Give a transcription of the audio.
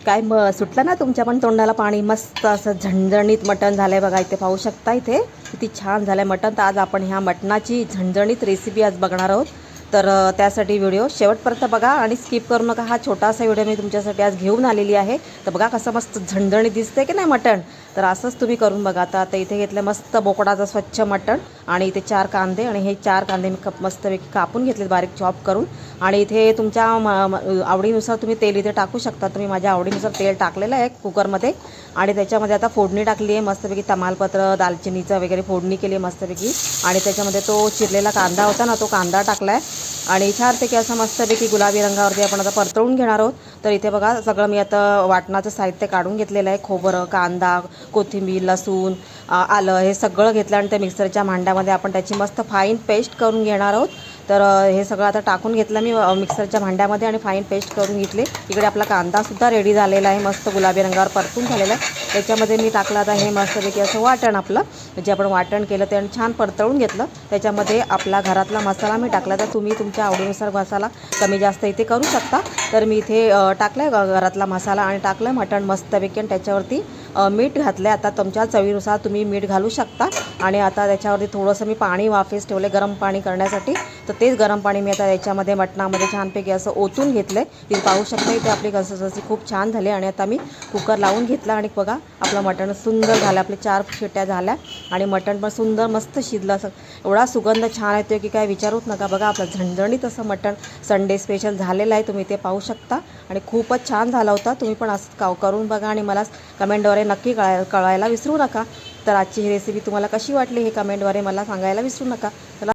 काय सुटलं ना तुमच्या पण तोंडाला पाणी. मस्त असं झणझणीत मटण झालंय बघा. इथे पाहू शकता इथे किती छान झालंय मटण. तर आज आपण ह्या मटणाची झणझणीत रेसिपी आज बघणार आहोत. तर त्यासाठी व्हिडिओ शेवटपर्यंत बघा आणि स्किप करू नका. हा छोटासा व्हिडिओ मी तुमच्यासाठी आज घेऊन आलेली आहे. तर बघा कसं मस्त झणझणीत दिसतंय की नाही मटण. तर असंच तुम्ही करून बघा. आता इथे घेतलं मस्त बोकडाचं स्वच्छ मटण आणि इथे 4 कांदे आणि हे 4 कांदे मी मस्तपैकी कापून घेतले बारीक चॉप करून. आणि इथे तुमच्या आवडीनुसार तुम्ही तेल इथे टाकू शकता. तुम्ही माझ्या आवडीनुसार तेल टाकलेलं आहे कुकरमध्ये आणि त्याच्यामध्ये आता फोडणी टाकली आहे मस्तपैकी. तमालपत्र दालचिनीचं वगैरे फोडणी केली आहे मस्तपैकी. आणि त्याच्यामध्ये तो चिरलेला कांदा होता ना तो कांदा टाकला आहे आणि छानपैकी असं मस्तपैकी गुलाबी रंगावरती आपण आता परतवून घेणार आहोत. तर इथे बघा सगळं मी आता वाटणाचं साहित्य काढून घेतलेलं आहे. खोबरं, कांदा, कोथिंबीर, लसूण, आलं हे सगळं घेतलं आणि त्या मिक्सरच्या भांड्यामध्ये आपण त्याची मस्त फाईन पेस्ट करून घेणार आहोत. तर हे सगळं आता टाकून घेतलं मी मिक्सरच्या भांड्यामध्ये आणि फाईन पेस्ट करून घेतली. इकडे आपला कांदासुद्धा रेडी झालेला आहे. मस्त गुलाबी रंगावर परतून झालेला आहे. त्याच्यामध्ये मी टाकलं आता हे मस्तपैकी असं वाटण आपलं जे आपण वाटण केलं ते आणि छान परतवून घेतलं. त्याच्यामध्ये आपला घरातला मसाला मी टाकला. तर तुम्ही तुमच्या आवडीनुसार मसाला कमी जास्त इथे करू शकता. तर मी इथे टाकलं आहे घरातला मसाला आणि टाकलं मटण मस्तपैकी आणि त्याच्यावरती मीठ घातलं आहे. आता तुमच्या चवीनुसार तुम्ही मीठ घालू शकता. आणि आता त्याच्यावरती थोडंसं मी पाणी वाफेस ठेवले गरम पाणी करण्यासाठी. तर तेच गरम पाणी मी आता याच्यामध्ये मटणामध्ये छानपैकी असं ओतून घेतलं आहे. तुम्ही पाहू शकता इथे आपली कन्सिस्टन्सी खूप छान झाली. आणि आता मी कुकर लावून घेतला आणि बघा आपलं मटण सुंदर झालं. आपले 4 शिट्ट्या झाल्या आणि मटण पण सुंदर मस्त शिजलं. असं एवढा सुगंध छान येतो की काय विचारूच नका. बघा आपलं झणझणीत असं मटण संडे स्पेशल झालेलं आहे. तुम्ही ते पाहू शकता आणि खूपच छान झाला होता. तुम्ही पण असं करून बघा आणि मला कमेंटद्वारे नक्की कळवायला विसरू नका. तर आजची ही रेसिपी तुम्हाला कशी वाटली हे कमेंटद्वारे मला सांगायला विसरू नका. चला